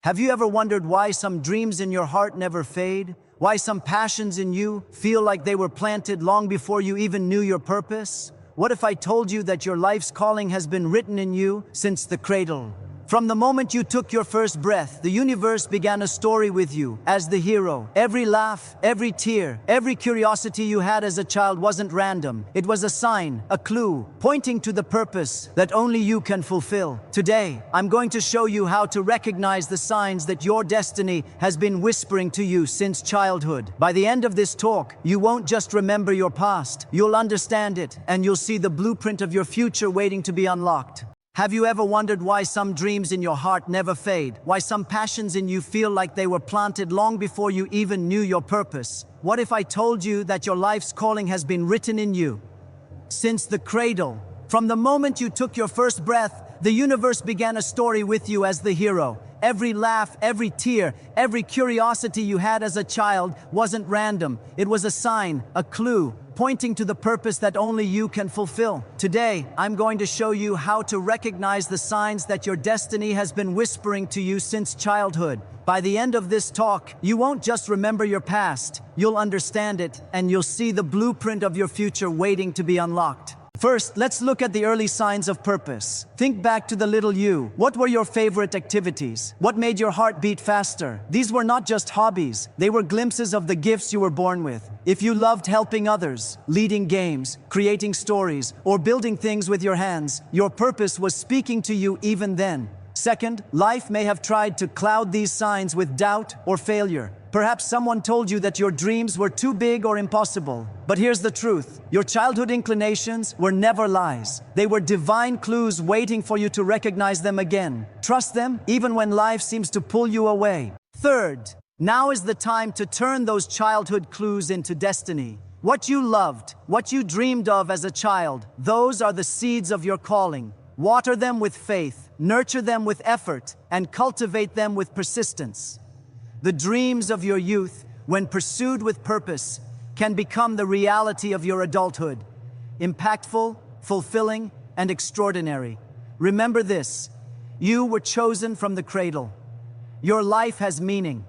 Have you ever wondered why some dreams in your heart never fade? Why some passions in you feel like they were planted long before you even knew your purpose? What if I told you that your life's calling has been written in you since the cradle? From the moment you took your first breath, the universe began a story with you as the hero. Every laugh, every tear, every curiosity you had as a child wasn't random. It was a sign, a clue, pointing to the purpose that only you can fulfill. Today, I'm going to show you how to recognize the signs that your destiny has been whispering to you since childhood. By the end of this talk, you won't just remember your past, you'll understand it, and you'll see the blueprint of your future waiting to be unlocked. Have you ever wondered why some dreams in your heart never fade? Why some passions in you feel like they were planted long before you even knew your purpose? What if I told you that your life's calling has been written in you since the cradle? From the moment you took your first breath, the universe began a story with you as the hero. Every laugh, every tear, every curiosity you had as a child wasn't random. It was a sign, a clue, pointing to the purpose that only you can fulfill. Today, I'm going to show you how to recognize the signs that your destiny has been whispering to you since childhood. By the end of this talk, you won't just remember your past, you'll understand it, and you'll see the blueprint of your future waiting to be unlocked. First, let's look at the early signs of purpose. Think back to the little you. What were your favorite activities? What made your heart beat faster? These were not just hobbies. They were glimpses of the gifts you were born with. If you loved helping others, leading games, creating stories, or building things with your hands, your purpose was speaking to you even then. Second, life may have tried to cloud these signs with doubt or failure. Perhaps someone told you that your dreams were too big or impossible. But here's the truth. Your childhood inclinations were never lies. They were divine clues waiting for you to recognize them again. Trust them, even when life seems to pull you away. Third, now is the time to turn those childhood clues into destiny. What you loved, what you dreamed of as a child, those are the seeds of your calling. Water them with faith, nurture them with effort, and cultivate them with persistence. The dreams of your youth, when pursued with purpose, can become the reality of your adulthood. Impactful, fulfilling, and extraordinary. Remember this: you were chosen from the cradle. Your life has meaning.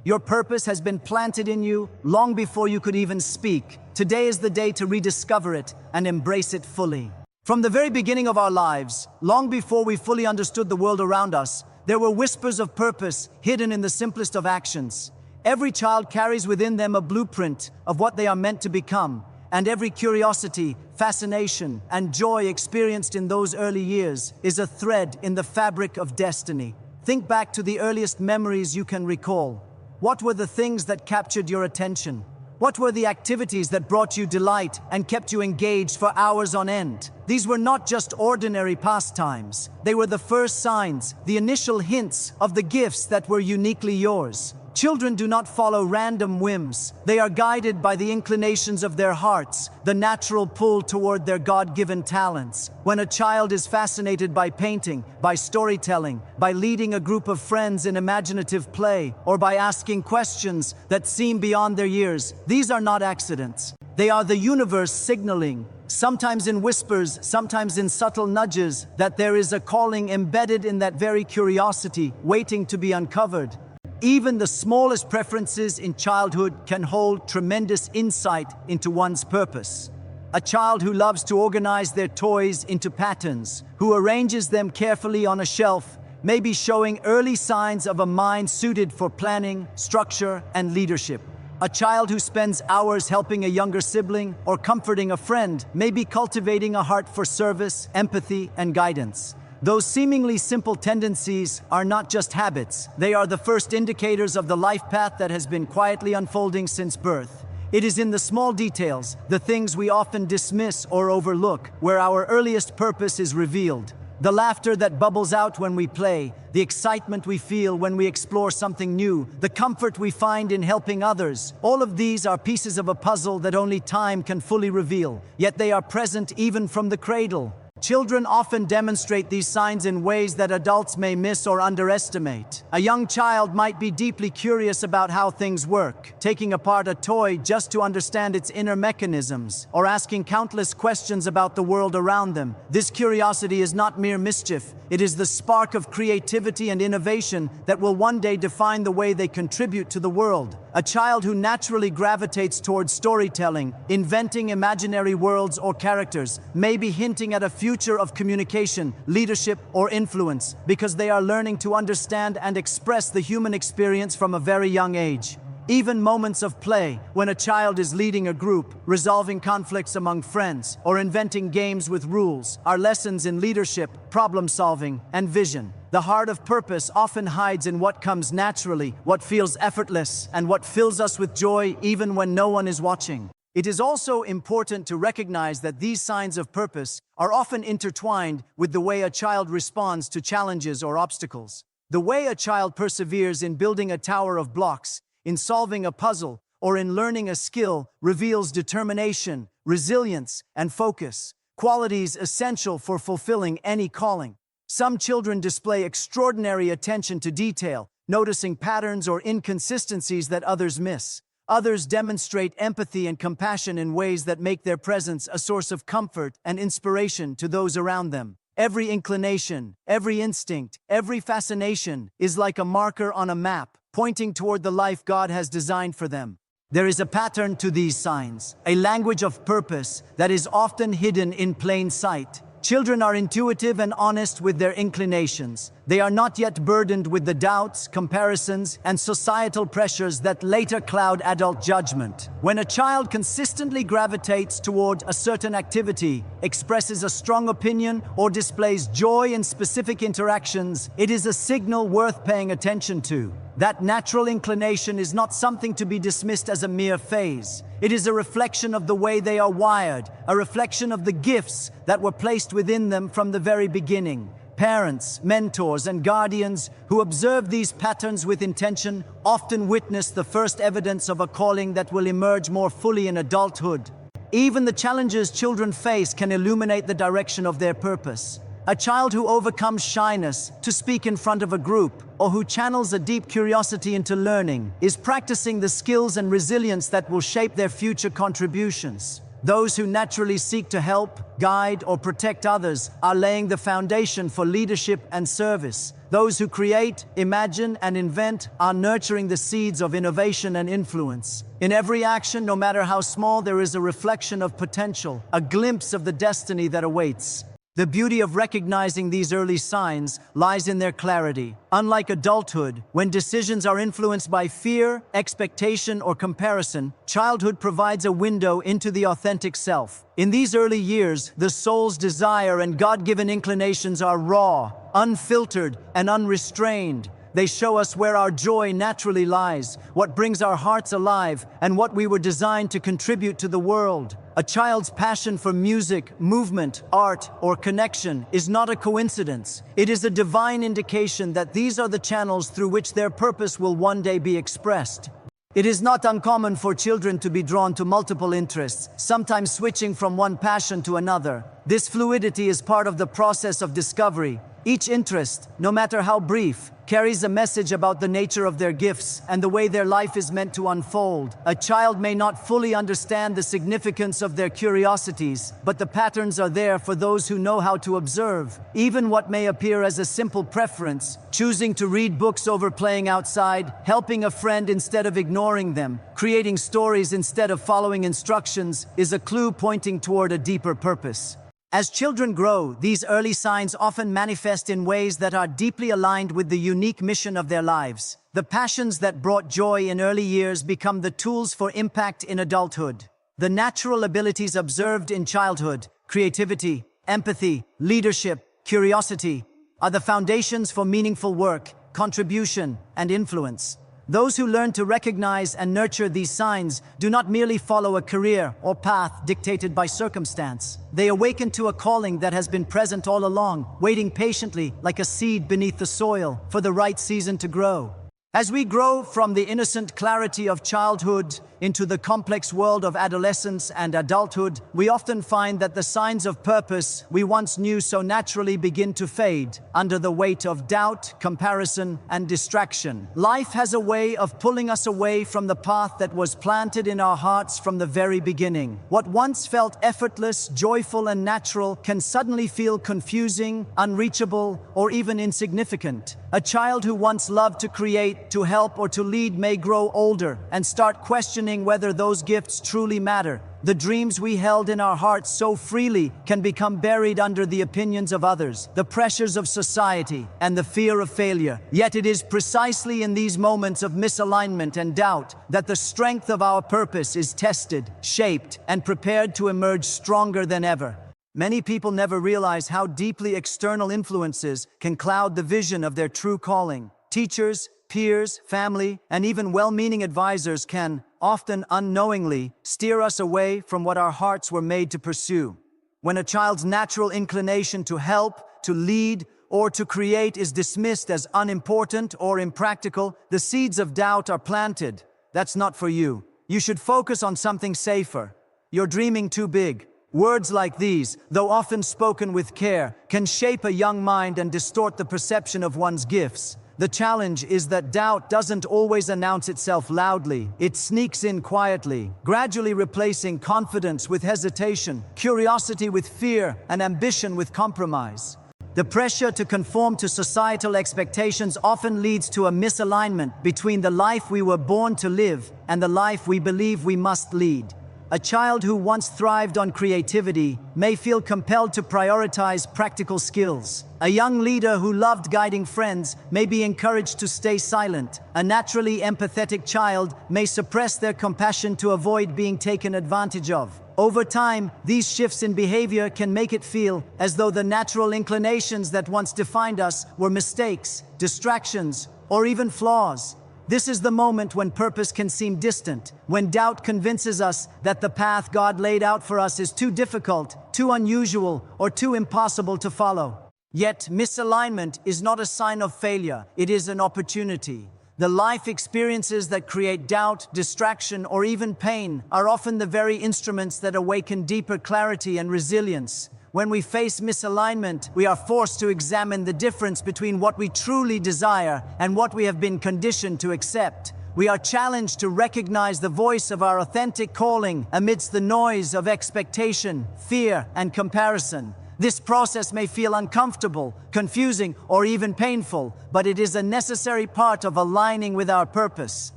Your purpose has been planted in you long before you could even speak. Today is the day to rediscover it and embrace it fully. From the very beginning of our lives, long before we fully understood the world around us, there were whispers of purpose hidden in the simplest of actions. Every child carries within them a blueprint of what they are meant to become, and every curiosity, fascination, and joy experienced in those early years is a thread in the fabric of destiny. Think back to the earliest memories you can recall. What were the things that captured your attention? What were the activities that brought you delight and kept you engaged for hours on end? These were not just ordinary pastimes. They were the first signs, the initial hints of the gifts that were uniquely yours. Children do not follow random whims. They are guided by the inclinations of their hearts, the natural pull toward their God-given talents. When a child is fascinated by painting, by storytelling, by leading a group of friends in imaginative play, or by asking questions that seem beyond their years, these are not accidents. They are the universe signaling, sometimes in whispers, sometimes in subtle nudges, that there is a calling embedded in that very curiosity, waiting to be uncovered. Even the smallest preferences in childhood can hold tremendous insight into one's purpose. A child who loves to organize their toys into patterns, who arranges them carefully on a shelf, may be showing early signs of a mind suited for planning, structure, and leadership. A child who spends hours helping a younger sibling or comforting a friend may be cultivating a heart for service, empathy, and guidance. Those seemingly simple tendencies are not just habits. They are the first indicators of the life path that has been quietly unfolding since birth. It is in the small details, the things we often dismiss or overlook, where our earliest purpose is revealed. The laughter that bubbles out when we play, the excitement we feel when we explore something new, the comfort we find in helping others. All of these are pieces of a puzzle that only time can fully reveal, yet they are present even from the cradle. Children often demonstrate these signs in ways that adults may miss or underestimate. A young child might be deeply curious about how things work, taking apart a toy just to understand its inner mechanisms, or asking countless questions about the world around them. This curiosity is not mere mischief. It is the spark of creativity and innovation that will one day define the way they contribute to the world. A child who naturally gravitates towards storytelling, inventing imaginary worlds or characters, may be hinting at a future of communication, leadership, or influence, because they are learning to understand and express the human experience from a very young age. Even moments of play, when a child is leading a group, resolving conflicts among friends, or inventing games with rules, are lessons in leadership, problem-solving, and vision. The heart of purpose often hides in what comes naturally, what feels effortless, and what fills us with joy even when no one is watching. It is also important to recognize that these signs of purpose are often intertwined with the way a child responds to challenges or obstacles. The way a child perseveres in building a tower of blocks, in solving a puzzle, or in learning a skill reveals determination, resilience, and focus, qualities essential for fulfilling any calling. Some children display extraordinary attention to detail, noticing patterns or inconsistencies that others miss. Others demonstrate empathy and compassion in ways that make their presence a source of comfort and inspiration to those around them. Every inclination, every instinct, every fascination is like a marker on a map, pointing toward the life God has designed for them. There is a pattern to these signs, a language of purpose that is often hidden in plain sight. Children are intuitive and honest with their inclinations. They are not yet burdened with the doubts, comparisons, and societal pressures that later cloud adult judgment. When a child consistently gravitates toward a certain activity, expresses a strong opinion, or displays joy in specific interactions, it is a signal worth paying attention to. That natural inclination is not something to be dismissed as a mere phase. It is a reflection of the way they are wired, a reflection of the gifts that were placed within them from the very beginning. Parents, mentors, and guardians who observe these patterns with intention often witness the first evidence of a calling that will emerge more fully in adulthood. Even the challenges children face can illuminate the direction of their purpose. A child who overcomes shyness to speak in front of a group, or who channels a deep curiosity into learning, is practicing the skills and resilience that will shape their future contributions. Those who naturally seek to help, guide, or protect others are laying the foundation for leadership and service. Those who create, imagine, and invent are nurturing the seeds of innovation and influence. In every action, no matter how small, there is a reflection of potential, a glimpse of the destiny that awaits. The beauty of recognizing these early signs lies in their clarity. Unlike adulthood, when decisions are influenced by fear, expectation, or comparison, childhood provides a window into the authentic self. In these early years, the soul's desire and God-given inclinations are raw, unfiltered, and unrestrained. They show us where our joy naturally lies, what brings our hearts alive, and what we were designed to contribute to the world. A child's passion for music, movement, art, or connection is not a coincidence. It is a divine indication that these are the channels through which their purpose will one day be expressed. It is not uncommon for children to be drawn to multiple interests, sometimes switching from one passion to another. This fluidity is part of the process of discovery. Each interest, no matter how brief, carries a message about the nature of their gifts and the way their life is meant to unfold. A child may not fully understand the significance of their curiosities, but the patterns are there for those who know how to observe. Even what may appear as a simple preference, choosing to read books over playing outside, helping a friend instead of ignoring them, creating stories instead of following instructions, is a clue pointing toward a deeper purpose. As children grow, these early signs often manifest in ways that are deeply aligned with the unique mission of their lives. The passions that brought joy in early years become the tools for impact in adulthood. The natural abilities observed in childhood, creativity, empathy, leadership, curiosity, are the foundations for meaningful work, contribution, and influence. Those who learn to recognize and nurture these signs do not merely follow a career or path dictated by circumstance. They awaken to a calling that has been present all along, waiting patiently like a seed beneath the soil for the right season to grow. As we grow from the innocent clarity of childhood into the complex world of adolescence and adulthood, we often find that the signs of purpose we once knew so naturally begin to fade under the weight of doubt, comparison, and distraction. Life has a way of pulling us away from the path that was planted in our hearts from the very beginning. What once felt effortless, joyful, and natural can suddenly feel confusing, unreachable, or even insignificant. A child who once loved to create, to help, or to lead may grow older and start questioning whether those gifts truly matter. The dreams we held in our hearts so freely can become buried under the opinions of others, the pressures of society, and the fear of failure. Yet it is precisely in these moments of misalignment and doubt that the strength of our purpose is tested, shaped, and prepared to emerge stronger than ever. Many people never realize how deeply external influences can cloud the vision of their true calling. Teachers, peers, family, and even well-meaning advisors can, often unknowingly, steer us away from what our hearts were made to pursue. When a child's natural inclination to help, to lead, or to create is dismissed as unimportant or impractical, the seeds of doubt are planted. That's not for you. You should focus on something safer. You're dreaming too big. Words like these, though often spoken with care, can shape a young mind and distort the perception of one's gifts. The challenge is that doubt doesn't always announce itself loudly. It sneaks in quietly, gradually replacing confidence with hesitation, curiosity with fear, and ambition with compromise. The pressure to conform to societal expectations often leads to a misalignment between the life we were born to live and the life we believe we must lead. A child who once thrived on creativity may feel compelled to prioritize practical skills. A young leader who loved guiding friends may be encouraged to stay silent. A naturally empathetic child may suppress their compassion to avoid being taken advantage of. Over time, these shifts in behavior can make it feel as though the natural inclinations that once defined us were mistakes, distractions, or even flaws. This is the moment when purpose can seem distant, when doubt convinces us that the path God laid out for us is too difficult, too unusual, or too impossible to follow. Yet, misalignment is not a sign of failure, it is an opportunity. The life experiences that create doubt, distraction, or even pain are often the very instruments that awaken deeper clarity and resilience. When we face misalignment, we are forced to examine the difference between what we truly desire and what we have been conditioned to accept. We are challenged to recognize the voice of our authentic calling amidst the noise of expectation, fear, and comparison. This process may feel uncomfortable, confusing, or even painful, but it is a necessary part of aligning with our purpose.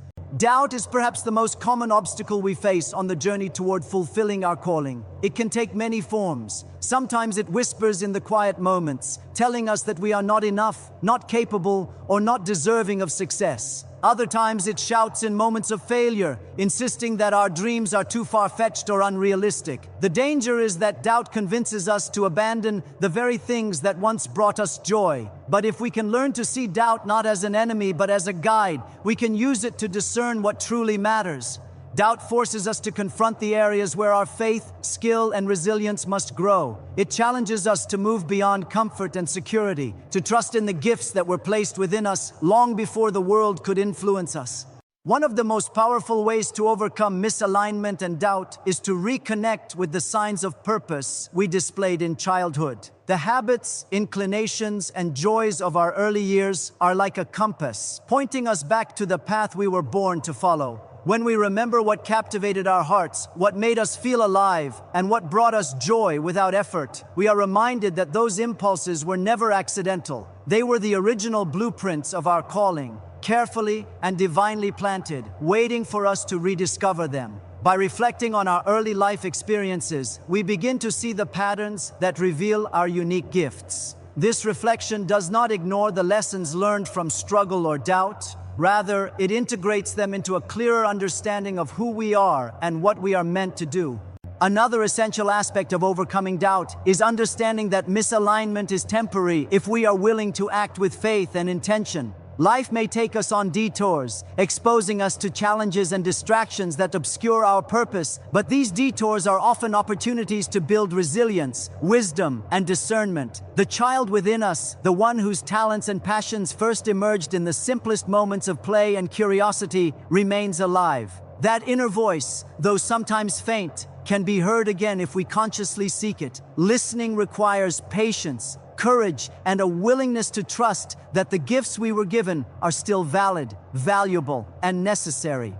Doubt is perhaps the most common obstacle we face on the journey toward fulfilling our calling. It can take many forms. Sometimes it whispers in the quiet moments, telling us that we are not enough, not capable, or not deserving of success. Other times it shouts in moments of failure, insisting that our dreams are too far-fetched or unrealistic. The danger is that doubt convinces us to abandon the very things that once brought us joy. But if we can learn to see doubt not as an enemy but as a guide, we can use it to discern what truly matters. Doubt forces us to confront the areas where our faith, skill, and resilience must grow. It challenges us to move beyond comfort and security, to trust in the gifts that were placed within us long before the world could influence us. One of the most powerful ways to overcome misalignment and doubt is to reconnect with the signs of purpose we displayed in childhood. The habits, inclinations, and joys of our early years are like a compass, pointing us back to the path we were born to follow. When we remember what captivated our hearts, what made us feel alive, and what brought us joy without effort, we are reminded that those impulses were never accidental. They were the original blueprints of our calling, carefully and divinely planted, waiting for us to rediscover them. By reflecting on our early life experiences, we begin to see the patterns that reveal our unique gifts. This reflection does not ignore the lessons learned from struggle or doubt. Rather, it integrates them into a clearer understanding of who we are and what we are meant to do. Another essential aspect of overcoming doubt is understanding that misalignment is temporary if we are willing to act with faith and intention. Life may take us on detours, exposing us to challenges and distractions that obscure our purpose, but these detours are often opportunities to build resilience, wisdom, and discernment. The child within us, the one whose talents and passions first emerged in the simplest moments of play and curiosity, remains alive. That inner voice, though sometimes faint, can be heard again if we consciously seek it. Listening requires patience, courage, and a willingness to trust that the gifts we were given are still valid, valuable, and necessary.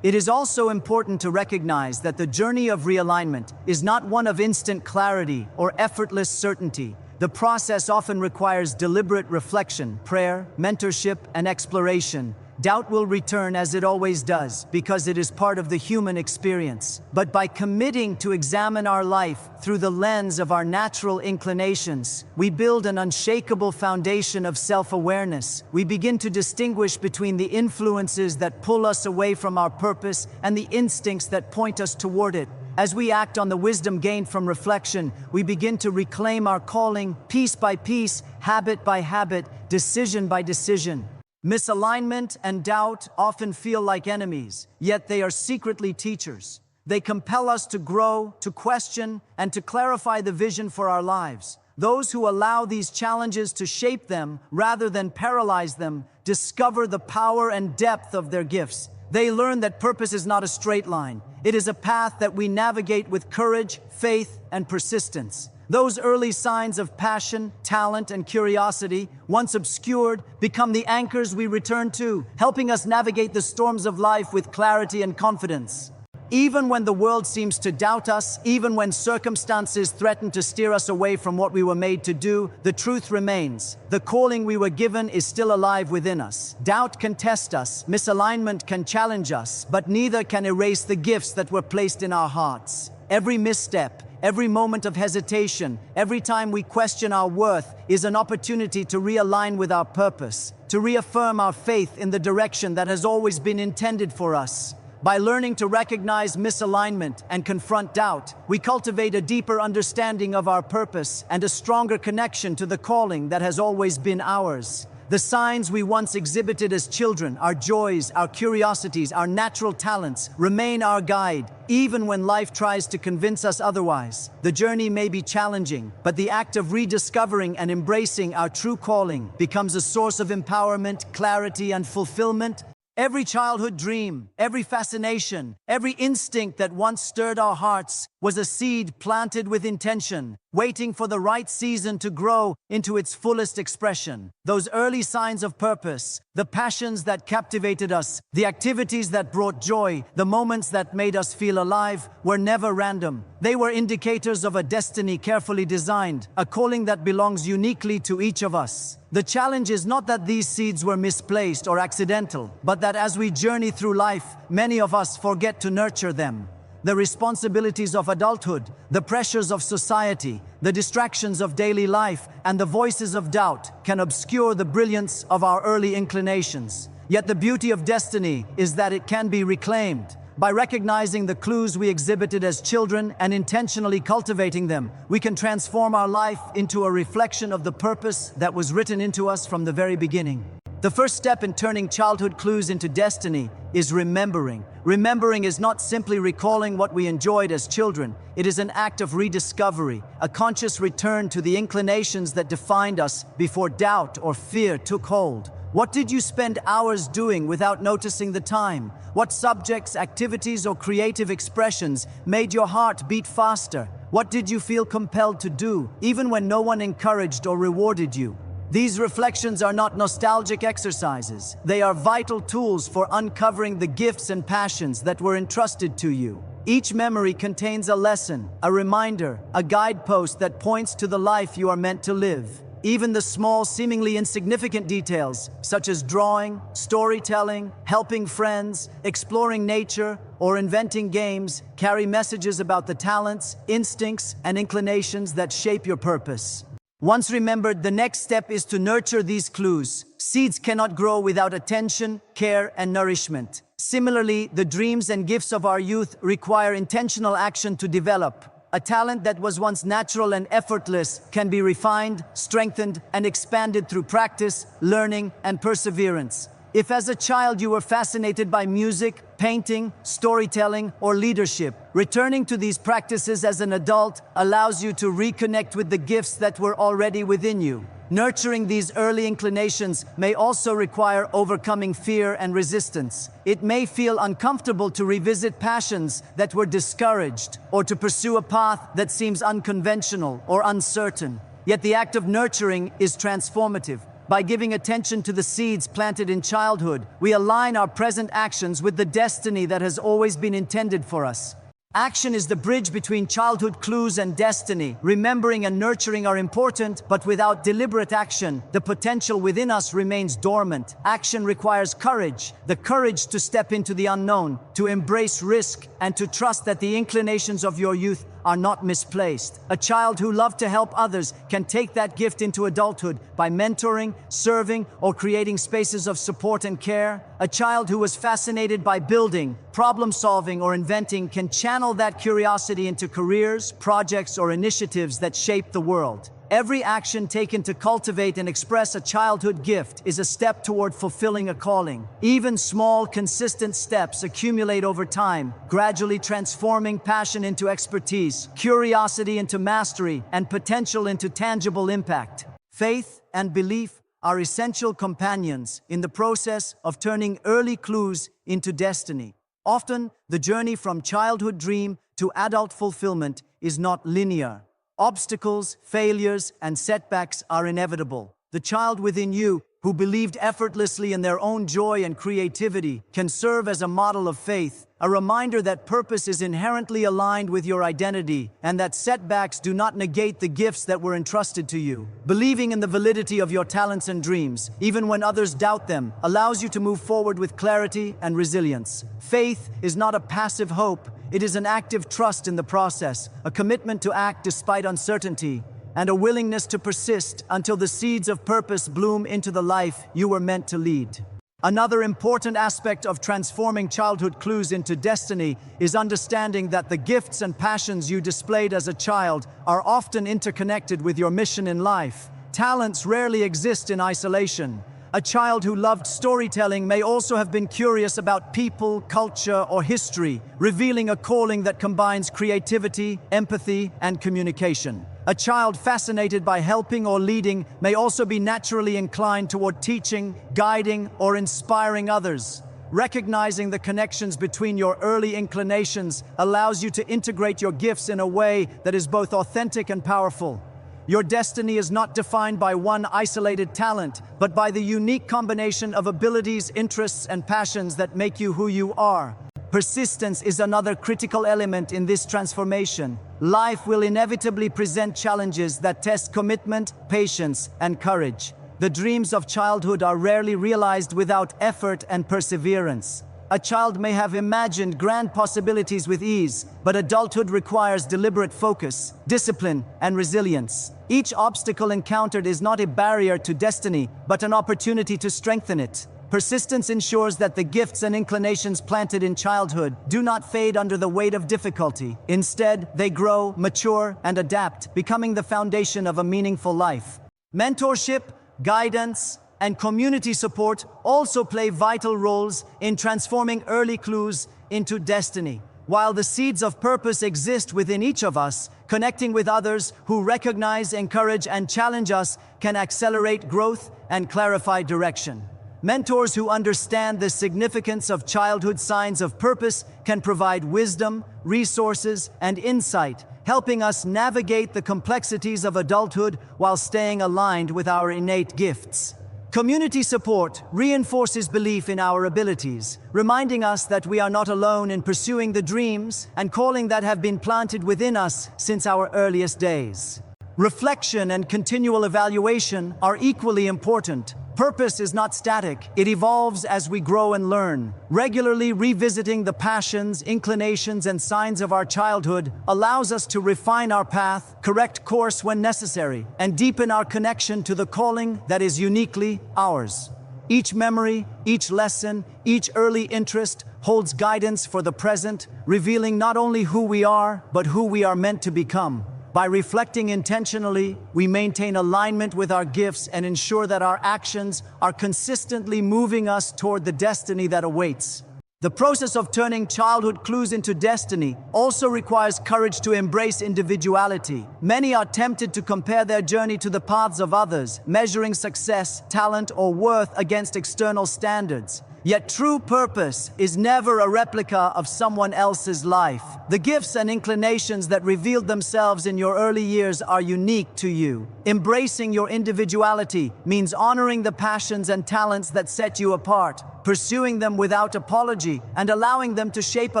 It is also important to recognize that the journey of realignment is not one of instant clarity or effortless certainty. The process often requires deliberate reflection, prayer, mentorship, and exploration. Doubt will return as it always does, because it is part of the human experience. But by committing to examine our life through the lens of our natural inclinations, we build an unshakable foundation of self-awareness. We begin to distinguish between the influences that pull us away from our purpose and the instincts that point us toward it. As we act on the wisdom gained from reflection, we begin to reclaim our calling piece by piece, habit by habit, decision by decision. Misalignment and doubt often feel like enemies, yet they are secretly teachers. They compel us to grow, to question, and to clarify the vision for our lives. Those who allow these challenges to shape them rather than paralyze them discover the power and depth of their gifts. They learn that purpose is not a straight line. It is a path that we navigate with courage, faith, and persistence. Those early signs of passion, talent, and curiosity, once obscured, become the anchors we return to, helping us navigate the storms of life with clarity and confidence. Even when the world seems to doubt us, even when circumstances threaten to steer us away from what we were made to do, the truth remains. The calling we were given is still alive within us. Doubt can test us, misalignment can challenge us, but neither can erase the gifts that were placed in our hearts. Every misstep, every moment of hesitation, every time we question our worth is an opportunity to realign with our purpose, to reaffirm our faith in the direction that has always been intended for us. By learning to recognize misalignment and confront doubt, we cultivate a deeper understanding of our purpose and a stronger connection to the calling that has always been ours. The signs we once exhibited as children, our joys, our curiosities, our natural talents, remain our guide, even when life tries to convince us otherwise. The journey may be challenging, but the act of rediscovering and embracing our true calling becomes a source of empowerment, clarity, and fulfillment. Every childhood dream, every fascination, every instinct that once stirred our hearts was a seed planted with intention, waiting for the right season to grow into its fullest expression. Those early signs of purpose, the passions that captivated us, the activities that brought joy, the moments that made us feel alive, were never random. They were indicators of a destiny carefully designed, a calling that belongs uniquely to each of us. The challenge is not that these seeds were misplaced or accidental, but that as we journey through life, many of us forget to nurture them. The responsibilities of adulthood, the pressures of society, the distractions of daily life, and the voices of doubt can obscure the brilliance of our early inclinations. Yet the beauty of destiny is that it can be reclaimed. By recognizing the clues we exhibited as children and intentionally cultivating them, we can transform our life into a reflection of the purpose that was written into us from the very beginning. The first step in turning childhood clues into destiny is remembering. Remembering is not simply recalling what we enjoyed as children. It is an act of rediscovery, a conscious return to the inclinations that defined us before doubt or fear took hold. What did you spend hours doing without noticing the time? What subjects, activities, or creative expressions made your heart beat faster? What did you feel compelled to do, even when no one encouraged or rewarded you? These reflections are not nostalgic exercises. They are vital tools for uncovering the gifts and passions that were entrusted to you. Each memory contains a lesson, a reminder, a guidepost that points to the life you are meant to live. Even the small, seemingly insignificant details, such as drawing, storytelling, helping friends, exploring nature, or inventing games, carry messages about the talents, instincts, and inclinations that shape your purpose. Once remembered, the next step is to nurture these clues. Seeds cannot grow without attention, care, and nourishment. Similarly, the dreams and gifts of our youth require intentional action to develop. A talent that was once natural and effortless can be refined, strengthened, and expanded through practice, learning, and perseverance. If as a child you were fascinated by music, painting, storytelling, or leadership, returning to these practices as an adult allows you to reconnect with the gifts that were already within you. Nurturing these early inclinations may also require overcoming fear and resistance. It may feel uncomfortable to revisit passions that were discouraged, or to pursue a path that seems unconventional or uncertain. Yet the act of nurturing is transformative. By giving attention to the seeds planted in childhood, we align our present actions with the destiny that has always been intended for us. Action is the bridge between childhood clues and destiny. Remembering and nurturing are important, but without deliberate action, the potential within us remains dormant. Action requires courage, the courage to step into the unknown, to embrace risk, and to trust that the inclinations of your youth are not misplaced. A child who loved to help others can take that gift into adulthood by mentoring, serving, or creating spaces of support and care. A child who was fascinated by building, problem solving, or inventing can channel that curiosity into careers, projects, or initiatives that shape the world. Every action taken to cultivate and express a childhood gift is a step toward fulfilling a calling. Even small, consistent steps accumulate over time, gradually transforming passion into expertise, curiosity into mastery, and potential into tangible impact. Faith and belief are essential companions in the process of turning early clues into destiny. Often, the journey from childhood dream to adult fulfillment is not linear. Obstacles, failures, and setbacks are inevitable. The child within you, who believed effortlessly in their own joy and creativity, can serve as a model of faith, a reminder that purpose is inherently aligned with your identity, and that setbacks do not negate the gifts that were entrusted to you. Believing in the validity of your talents and dreams, even when others doubt them, allows you to move forward with clarity and resilience. Faith is not a passive hope. It is an active trust in the process, a commitment to act despite uncertainty, and a willingness to persist until the seeds of purpose bloom into the life you were meant to lead. Another important aspect of transforming childhood clues into destiny is understanding that the gifts and passions you displayed as a child are often interconnected with your mission in life. Talents rarely exist in isolation. A child who loved storytelling may also have been curious about people, culture, or history, revealing a calling that combines creativity, empathy, and communication. A child fascinated by helping or leading may also be naturally inclined toward teaching, guiding, or inspiring others. Recognizing the connections between your early inclinations allows you to integrate your gifts in a way that is both authentic and powerful. Your destiny is not defined by one isolated talent, but by the unique combination of abilities, interests, and passions that make you who you are. Persistence is another critical element in this transformation. Life will inevitably present challenges that test commitment, patience, and courage. The dreams of childhood are rarely realized without effort and perseverance. A child may have imagined grand possibilities with ease, but adulthood requires deliberate focus, discipline, and resilience. Each obstacle encountered is not a barrier to destiny, but an opportunity to strengthen it. Persistence ensures that the gifts and inclinations planted in childhood do not fade under the weight of difficulty. Instead, they grow, mature, and adapt, becoming the foundation of a meaningful life. Mentorship, guidance, and community support also play vital roles in transforming early clues into destiny. While the seeds of purpose exist within each of us, connecting with others who recognize, encourage, and challenge us can accelerate growth and clarify direction. Mentors who understand the significance of childhood signs of purpose can provide wisdom, resources, and insight, helping us navigate the complexities of adulthood while staying aligned with our innate gifts. Community support reinforces belief in our abilities, reminding us that we are not alone in pursuing the dreams and calling that have been planted within us since our earliest days. Reflection and continual evaluation are equally important. Purpose is not static. It evolves as we grow and learn. Regularly revisiting the passions, inclinations, and signs of our childhood allows us to refine our path, correct course when necessary, and deepen our connection to the calling that is uniquely ours. Each memory, each lesson, each early interest holds guidance for the present, revealing not only who we are, but who we are meant to become. By reflecting intentionally, we maintain alignment with our gifts and ensure that our actions are consistently moving us toward the destiny that awaits. The process of turning childhood clues into destiny also requires courage to embrace individuality. Many are tempted to compare their journey to the paths of others, measuring success, talent, or worth against external standards. Yet true purpose is never a replica of someone else's life. The gifts and inclinations that revealed themselves in your early years are unique to you. Embracing your individuality means honoring the passions and talents that set you apart, pursuing them without apology, and allowing them to shape a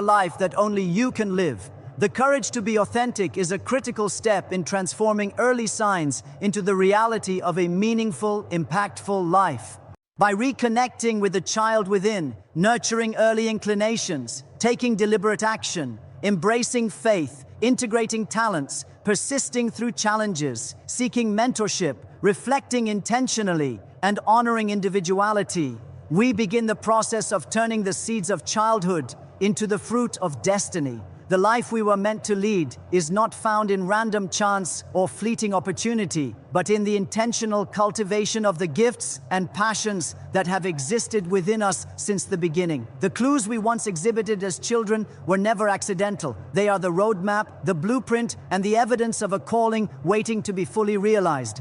life that only you can live. The courage to be authentic is a critical step in transforming early signs into the reality of a meaningful, impactful life. By reconnecting with the child within, nurturing early inclinations, taking deliberate action, embracing faith, integrating talents, persisting through challenges, seeking mentorship, reflecting intentionally, and honoring individuality, we begin the process of turning the seeds of childhood into the fruit of destiny. The life we were meant to lead is not found in random chance or fleeting opportunity, but in the intentional cultivation of the gifts and passions that have existed within us since the beginning. The clues we once exhibited as children were never accidental. They are the roadmap, the blueprint, and the evidence of a calling waiting to be fully realized.